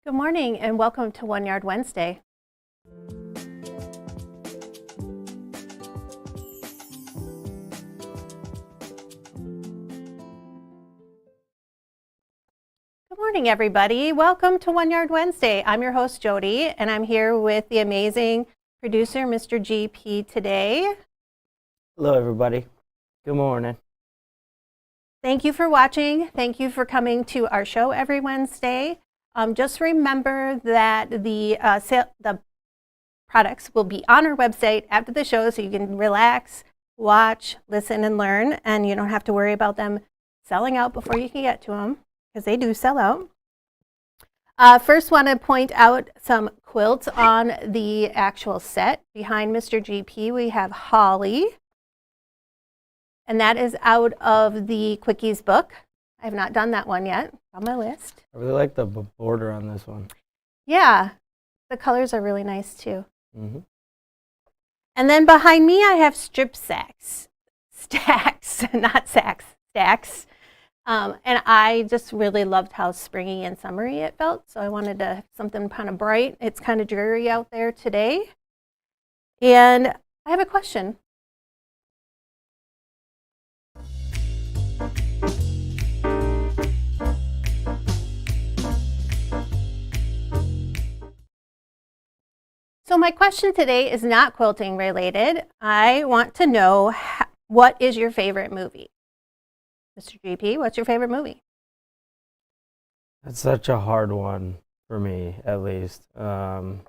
Good morning and welcome to One Yard Wednesday. Good morning, everybody. Welcome to One Yard Wednesday. I'm your host, Jody, and I'm here with the amazing producer, Mr. GP, today. Hello, everybody. Good morning. Thank you for watching. Thank you for coming to our show every Wednesday. Just remember that the products will be on our website after the show, so you can relax, watch, listen, and learn, and you don't have to worry about them selling out before you can get to them, because they do sell out. First, want to point out some quilts on the actual set. Behind Mr. GP, we have Holly, and that is out of the Quickies book. I have not done that one yet. On my list. I really like the border on this one. Yeah, the colors are really nice too. Mm-hmm. And then behind me, I have strip stacks, not sacks, stacks. And I just really loved how springy and summery it felt. So I wanted something kind of bright. It's kind of dreary out there today. And I have a question. So my question today is not quilting related. I want to know, what is your favorite movie? Mr. GP, what's your favorite movie? That's such a hard one for me, at least. I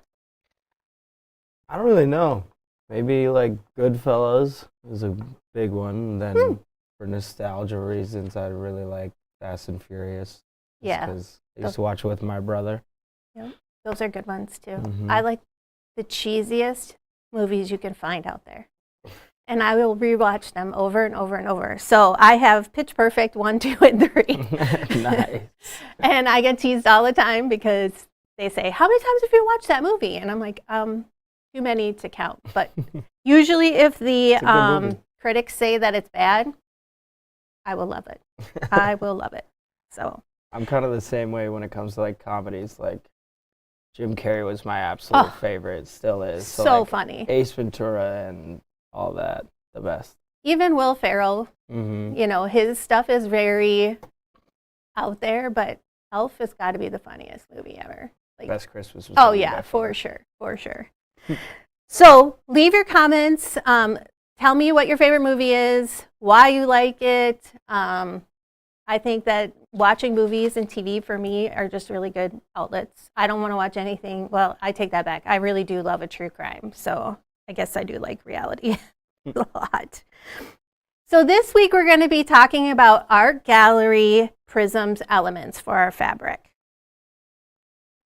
don't really know. Maybe like Goodfellas is a big one. Then for nostalgia reasons, I really like Fast and Furious. Yeah. Because I used to watch it with my brother. Yeah, those are good ones too. Mm-hmm. I like the cheesiest movies you can find out there. And I will rewatch them over and over and over. So I have Pitch Perfect 1, 2, and 3. Nice. And I get teased all the time because they say, how many times have you watched that movie? And I'm like, too many to count. But usually if the critics say that it's bad, I will love it. I will love it. So I'm kind of the same way when it comes to like comedies. Like Jim Carrey was my absolute favorite, still is. So like, funny. Ace Ventura and all that, the best. Even Will Ferrell, Mm-hmm. you know, his stuff is very out there, but Elf has got to be the funniest movie ever. Like, Best Christmas was. oh yeah, for sure, for sure. So leave your comments. Tell me what your favorite movie is, why you like it. I think that watching movies and TV for me are just really good outlets. I don't want to watch anything. Well, I take that back. I really do love a true crime. So I guess I do like reality a lot. So this week we're going to be talking about art gallery prisms elements for our fabric.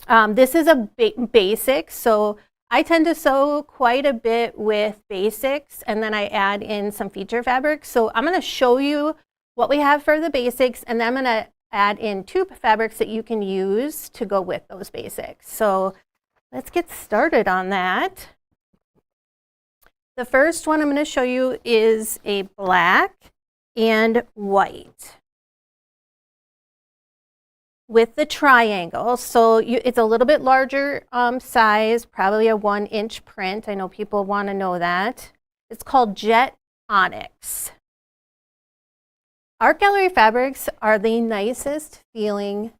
This is a basic. So I tend to sew quite a bit with basics and then I add in some feature fabrics. So I'm going to show you what we have for the basics, and then I'm going to add in 2 fabrics that you can use to go with those basics. So let's get started on that. The first one I'm going to show you is a black and white with the triangle. So it's a little bit larger size, probably a 1-inch print. I know people want to know that. It's called Jet Onyx. Art gallery fabrics are the nicest feeling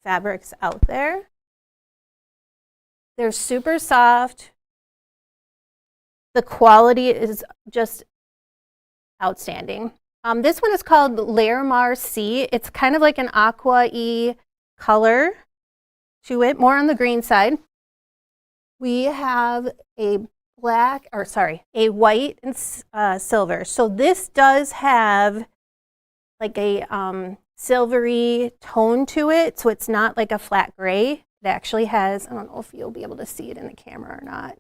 fabrics out there. They're super soft. The quality is just outstanding. This one is called Larimar C. It's kind of like an aqua-y color to it, more on the green side. We have a white and silver. So this does have like a silvery tone to it, so it's not like a flat gray. It actually has, I don't know if you'll be able to see it in the camera or not.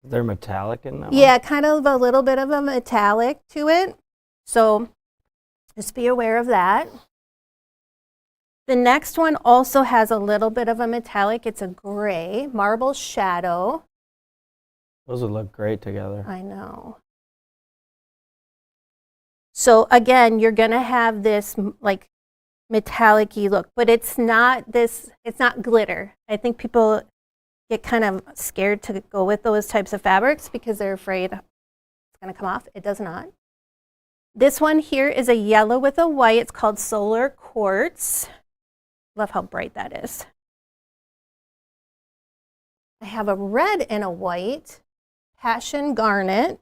They're metallic in that Yeah, one? kind of a little bit of a metallic to it. So just be aware of that. The next one also has a little bit of a metallic. It's a gray marble shadow. Those would look great together. I know. So again, you're going to have this like metallic-y look, but it's not glitter. I think people get kind of scared to go with those types of fabrics because they're afraid it's going to come off. It does not. This one here is a yellow with a white. It's called Solar Quartz. Love how bright that is. I have a red and a white, Passion Garnet.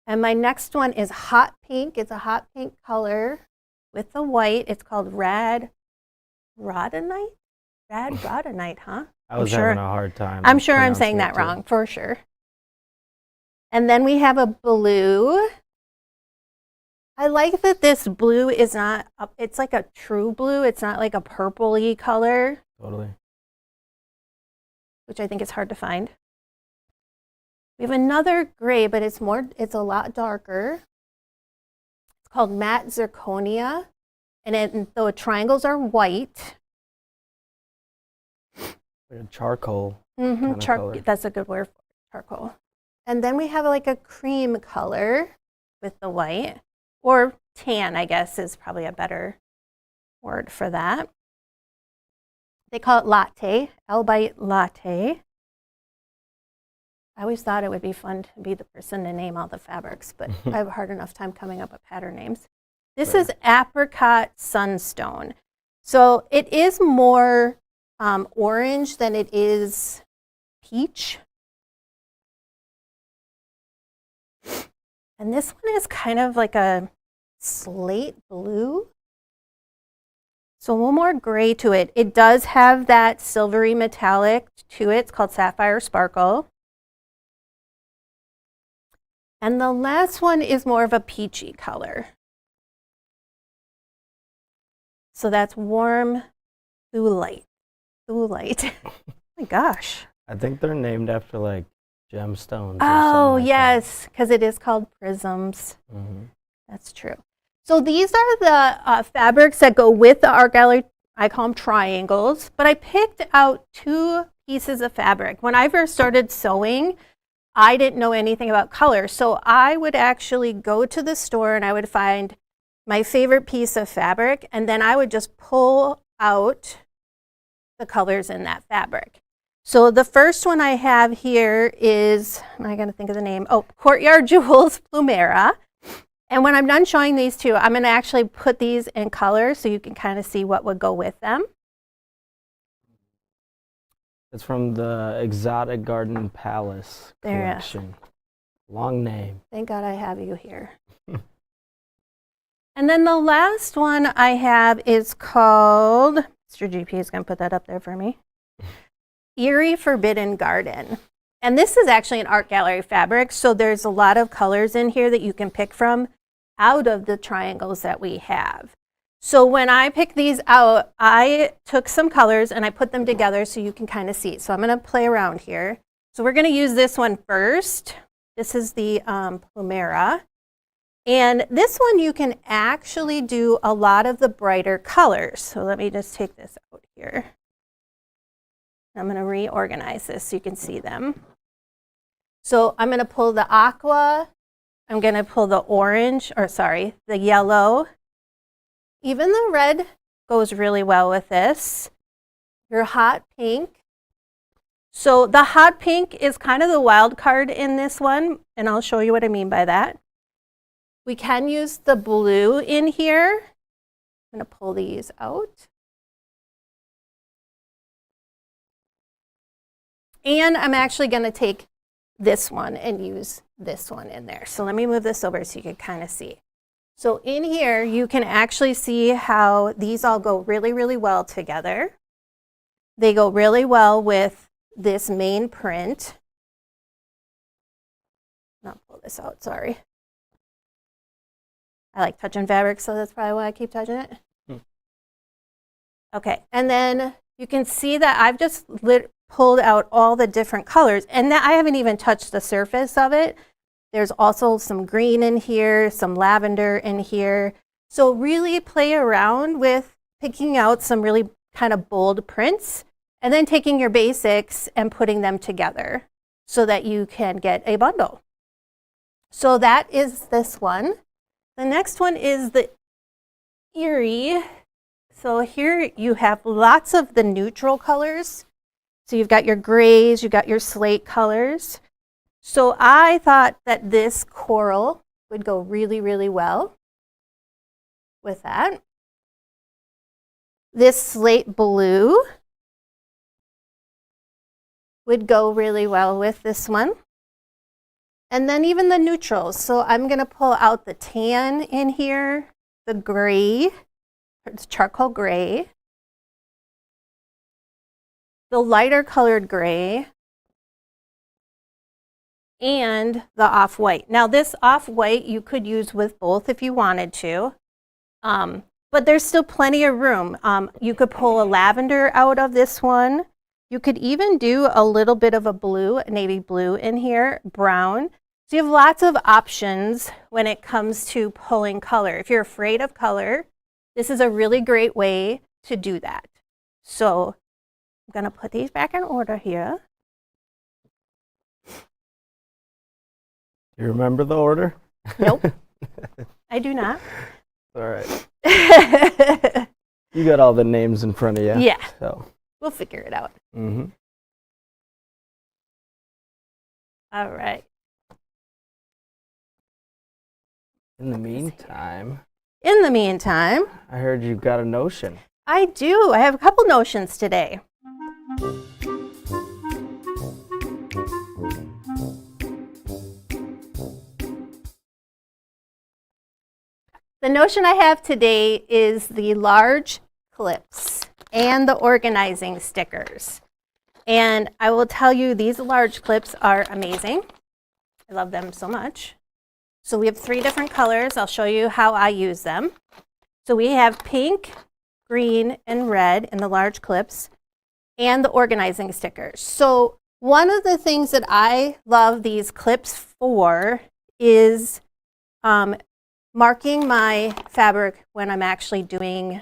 And my next one is hot pink. It's a hot pink color with the white. It's called Rad Rhodonite? Rad Rhodonite, huh? I was having a hard time. I'm sure I'm saying that wrong, for sure. And then we have a blue. I like that this blue is not, it's like a true blue. It's not like a purpley color. Totally. Which I think is hard to find. We have another gray, but it's a lot darker. It's called Matte Zirconia. And the triangles are white. Like a charcoal. That's a good word for it, charcoal. And then we have like a cream color with the white, or tan, I guess, is probably a better word for that. They call it latte, Elbite latte. I always thought it would be fun to be the person to name all the fabrics, but I have a hard enough time coming up with pattern names. This is Apricot Sunstone. So it is more orange than it is peach. And this one is kind of like a slate blue. So one more gray to it. It does have that silvery metallic to it. It's called Sapphire Sparkle. And the last one is more of a peachy color. So that's Warm Thulite. Thulite. Oh my gosh. I think they're named after like gemstones. Oh, yes, because it is called prisms. That's true. So these are the fabrics that go with the art gallery. I call them triangles, but I picked out 2 pieces of fabric. When I first started sewing, I didn't know anything about color. So I would actually go to the store and I would find my favorite piece of fabric, and then I would just pull out the colors in that fabric. So the first one I have here is, I gotta think of the name, Courtyard Jewels Plumera. And when I'm done showing these 2, I'm gonna actually put these in color so you can kind of see what would go with them. It's from the Exotic Garden Palace collection. Long name. Thank God I have you here. And then the last one I have is called, Mr. GP is gonna put that up there for me. Eerie Forbidden Garden. And this is actually an art gallery fabric, so there's a lot of colors in here that you can pick from out of the triangles that we have. So when I picked these out, I took some colors and I put them together so you can kind of see. So I'm going to play around here. So we're going to use this one first. This is the Plumera. And this one you can actually do a lot of the brighter colors. So let me just take this out here. I'm going to reorganize this so you can see them. So I'm going to pull the aqua. I'm going to pull the orange, the yellow. Even the red goes really well with this. Your hot pink. So the hot pink is kind of the wild card in this one, and I'll show you what I mean by that. We can use the blue in here. I'm going to pull these out. And I'm actually going to take this one and use this one in there. So let me move this over so you can kind of see. So in here, you can actually see how these all go really, really well together. They go really well with this main print. I'll pull this out, sorry. I like touching fabric, so that's probably why I keep touching it. Okay, and then you can see that I've just pulled out all the different colors, and I haven't even touched the surface of it. There's also some green in here, some lavender in here. So really play around with picking out some really kind of bold prints and then taking your basics and putting them together so that you can get a bundle. So that is this one. The next one is the Eerie. So here you have lots of the neutral colors. So you've got your grays, you've got your slate colors. So I thought that this coral would go really, really well with that. This slate blue would go really well with this one. And then even the neutrals. So I'm going to pull out the tan in here, the gray, it's charcoal gray, the lighter colored gray, and the off-white. Now this off-white you could use with both if you wanted to, but there's still plenty of room. You could pull a lavender out of this one. You could even do a little bit of a blue, a navy blue in here, brown. So you have lots of options when it comes to pulling color. If you're afraid of color, this is a really great way to do that. So I'm going to put these back in order here. You remember the order? Nope, I do not. All right. You got all the names in front of you. Yeah, So. we'll figure it out. Mm-hmm. All right. In the meantime, I heard you've got a notion. I do. I have a couple notions today. The notion I have today is the large clips and the organizing stickers. And I will tell you, these large clips are amazing. I love them so much. So we have 3 different colors. I'll show you how I use them. So we have pink, green, and red in the large clips, and the organizing stickers. So one of the things that I love these clips for is marking my fabric when I'm actually doing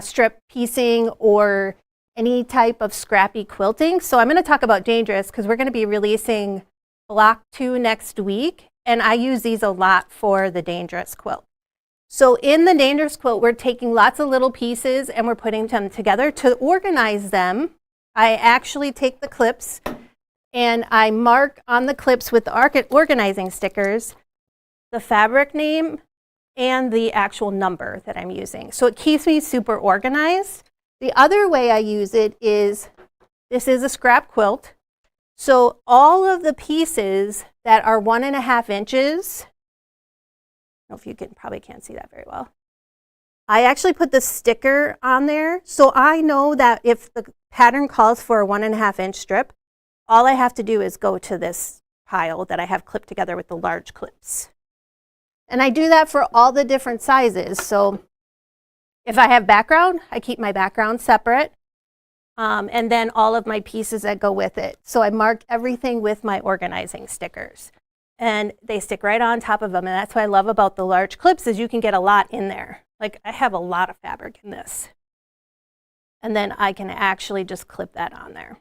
strip piecing or any type of scrappy quilting. So I'm going to talk about Dangerous because we're going to be releasing block 2 next week, and I use these a lot for the Dangerous quilt. So in the Dangerous quilt, we're taking lots of little pieces and we're putting them together. To organize them, I actually take the clips and I mark on the clips with the organizing stickers the fabric name and the actual number that I'm using. So it keeps me super organized. The other way I use it is, this is a scrap quilt. So all of the pieces that are 1.5 inches, I don't know if you probably can't see that very well. I actually put the sticker on there. So I know that if the pattern calls for a 1.5 inch strip, all I have to do is go to this pile that I have clipped together with the large clips. And I do that for all the different sizes. So if I have background, I keep my background separate. And then all of my pieces that go with it. So I mark everything with my organizing stickers. And they stick right on top of them. And that's what I love about the large clips is you can get a lot in there. Like I have a lot of fabric in this. And then I can actually just clip that on there.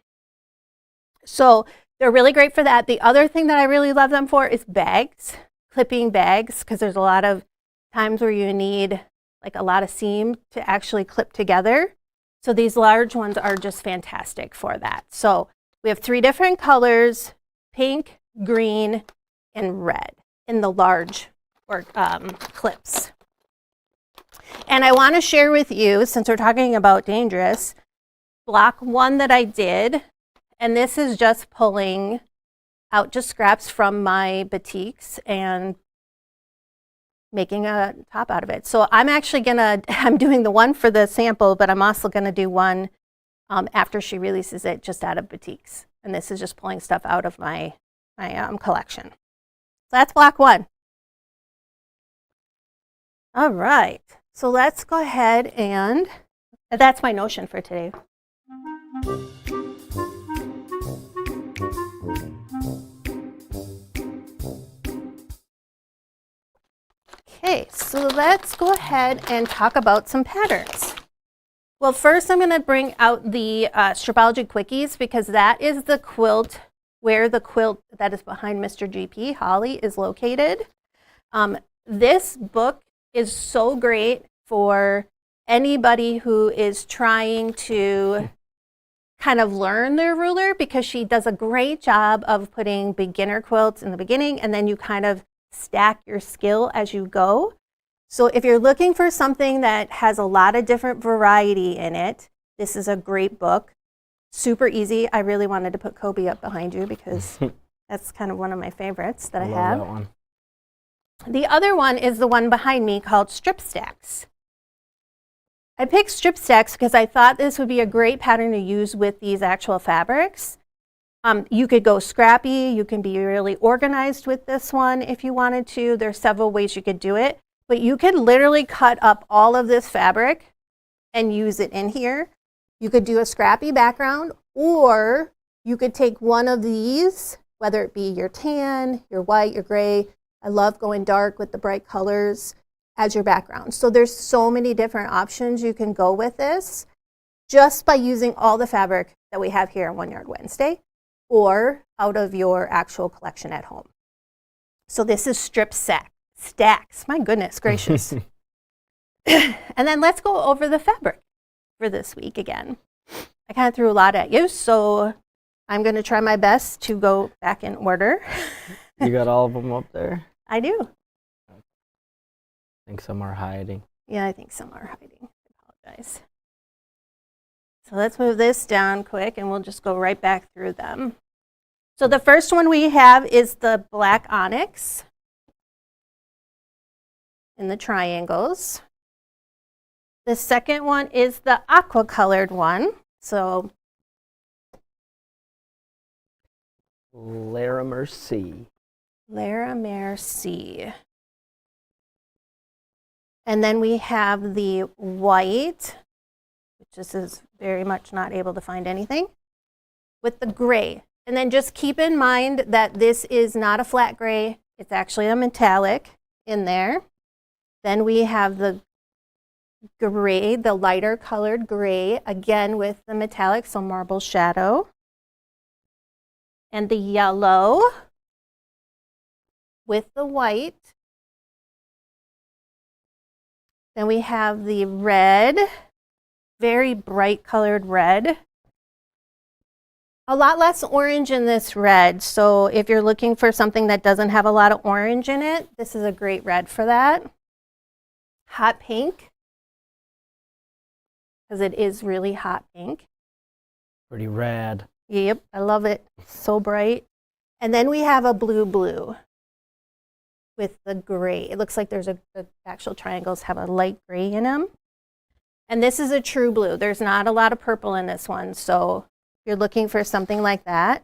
So they're really great for that. The other thing that I really love them for is bags, clipping bags, because there's a lot of times where you need like a lot of seam to actually clip together. So these large ones are just fantastic for that. So we have 3 different colors, pink, green, and red in the large clips. And I want to share with you, since we're talking about Dangerous, block 1 that I did, and this is just pulling out just scraps from my batiks and making a top out of it. So I'm actually I'm doing the one for the sample, but I'm also gonna do one after she releases it just out of batiks. And this is just pulling stuff out of my collection. So that's block 1. All right, so let's go ahead and that's my notion for today. Okay, so let's go ahead and talk about some patterns. Well, first I'm going to bring out the Stripology Quickies because that is the quilt where the quilt that is behind Mr. GP, Holly, is located. This book is so great for anybody who is trying to kind of learn their ruler, because she does a great job of putting beginner quilts in the beginning, and then you kind of stack your skill as you go. So if you're looking for something that has a lot of different variety in it, this is a great book. Super easy. I really wanted to put Kobe up behind you because that's kind of one of my favorites that I have. Love that one. The other one is the one behind me called Strip Stacks. I picked strip stacks because I thought this would be a great pattern to use with these actual fabrics. You could go scrappy, you can be really organized with this one if you wanted to. There's several ways you could do it, but you could literally cut up all of this fabric and use it in here. You could do a scrappy background, or you could take one of these, whether it be your tan, your white, your gray. I love going dark with the bright colors as your background. So there's so many different options you can go with this just by using all the fabric that we have here on One Yard Wednesday or out of your actual collection at home. So this is strip stacks. My goodness gracious. And then let's go over the fabric for this week again. I kind of threw a lot at you, so I'm going to try my best to go back in order. You got all of them up there? I do. I think some are hiding. Yeah, I think some are hiding. I apologize. So let's move this down quick and we'll just go right back through them. So the first one we have is the black onyx in the triangles. The second one is the aqua colored one. So Larimer C. Larimer C. And then we have the white, which this is very much not able to find anything, with the gray. And then just keep in mind that this is not a flat gray. It's actually a metallic in there. Then we have the gray, the lighter colored gray, again with the metallic, so marble shadow. And the yellow with the white. Then we have the red, very bright colored red. A lot less orange in this red, so if you're looking for something that doesn't have a lot of orange in it, this is a great red for that. Hot pink, because it is really hot pink. Pretty rad. Yep, I love it. So bright. And then we have a blue with the gray. It looks like the actual triangles have a light gray in them. And this is a true blue. There's not a lot of purple in this one, so you're looking for something like that.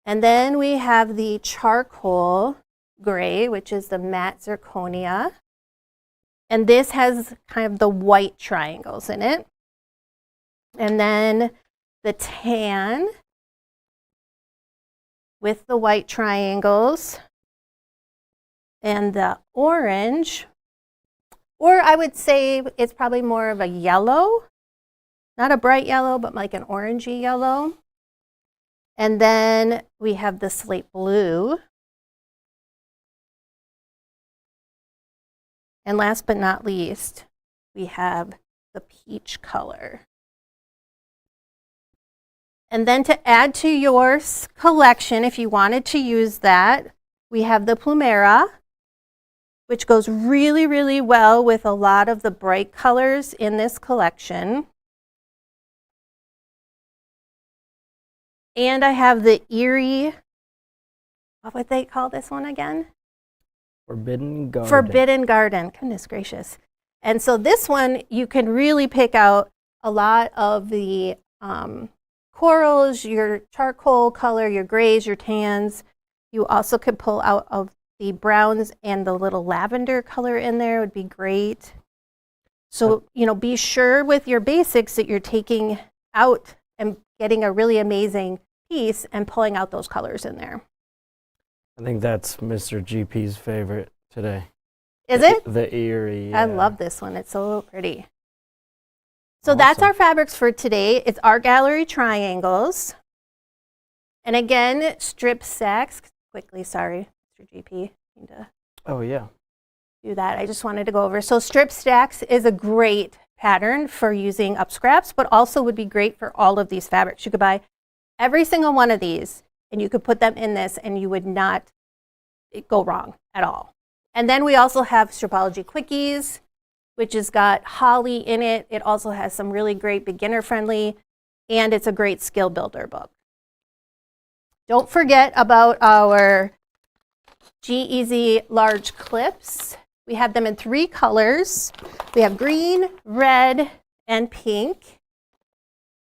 And then we have the charcoal gray, which is the matte zirconia. And this has kind of the white triangles in it. And then the tan with the white triangles. And the orange, or I would say it's probably more of a yellow, not a bright yellow, but like an orangey yellow. And then we have the slate blue. And last but not least, we have the peach color. And then to add to your collection, if you wanted to use that, we have the Plumera, which goes really, really well with a lot of the bright colors in this collection. And I have the Erie, what would they call this one again? Forbidden Garden. Forbidden Garden, goodness gracious. And so this one, you can really pick out a lot of the corals, your charcoal color, your grays, your tans. You also could pull out of the browns, and the little lavender color in there would be great. So, be sure with your basics that you're taking out and getting a really amazing piece and pulling out those colors in there. I think that's Mr. GP's favorite today. Is it? The Erie. Yeah. I love this one. It's so pretty. So that's our fabrics for today. It's Art Gallery triangles. And again, strip stacks. Quickly, sorry. Mr. GP. Oh, yeah. do that. I just wanted to go over. So strip stacks is a great pattern for using up scraps, but also would be great for all of these fabrics. You could buy every single one of these and you could put them in this and you would not go wrong at all. And then we also have Stripology Quickies, which has got holly in it. It also has some really great beginner friendly, and it's a great skill builder book. Don't forget about our Geasy large clips. We have them in 3 colors. We have green, red, and pink.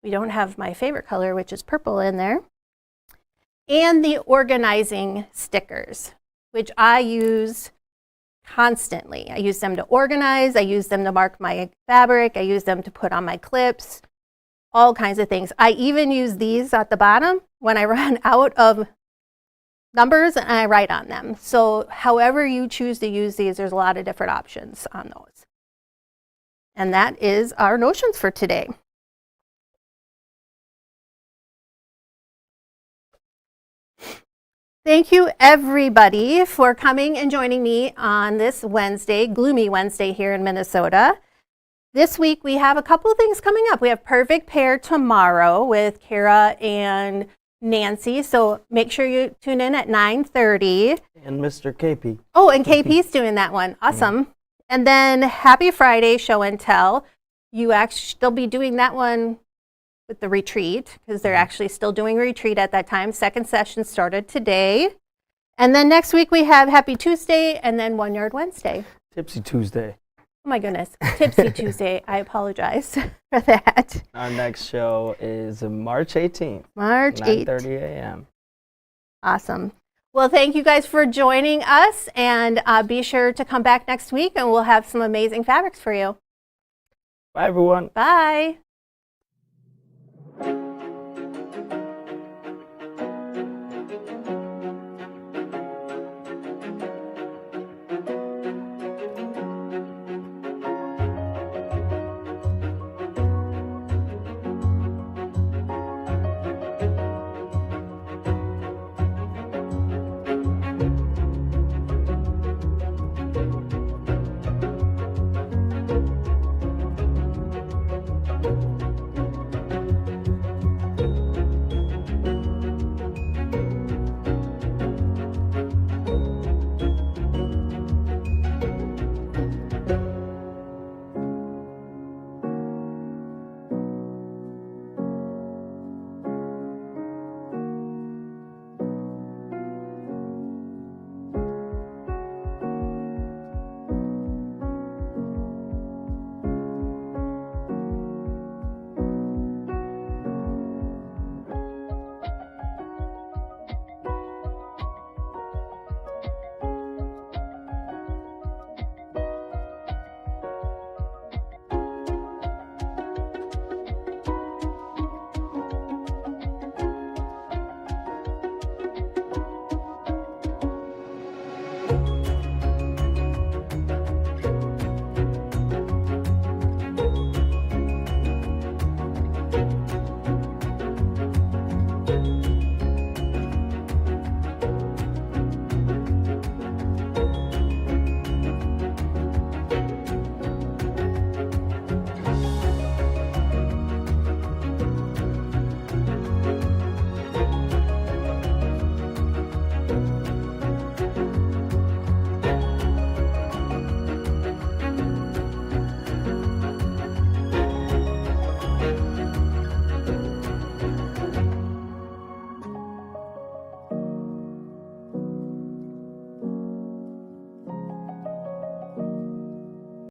We don't have my favorite color, which is purple, in there. And the organizing stickers, which I use constantly. I use them to organize. I use them to mark my fabric. I use them to put on my clips, all kinds of things. I even use these at the bottom when I run out of numbers and I write on them. So however you choose to use these, there's a lot of different options on those. And that is our notions for today. Thank you, everybody, for coming and joining me on this Wednesday, gloomy Wednesday here in Minnesota. This week, we have a couple of things coming up. We have Perfect Pair tomorrow with Kara and Nancy, so make sure you tune in at 9:30. And Mr. KP. Oh, and KP's doing that one. Awesome. And then Happy Friday show and tell. They'll be doing that one with the retreat, because they're actually still doing retreat at that time. Second session started today. And then next week we have Happy Tuesday and then One Yard Wednesday. Tipsy Tuesday. Oh my goodness, Tipsy Tuesday. I apologize for that. Our next show is March 18th. March 8th. 9:30 a.m. Awesome. Well, thank you guys for joining us, and be sure to come back next week and we'll have some amazing fabrics for you. Bye, everyone. Bye.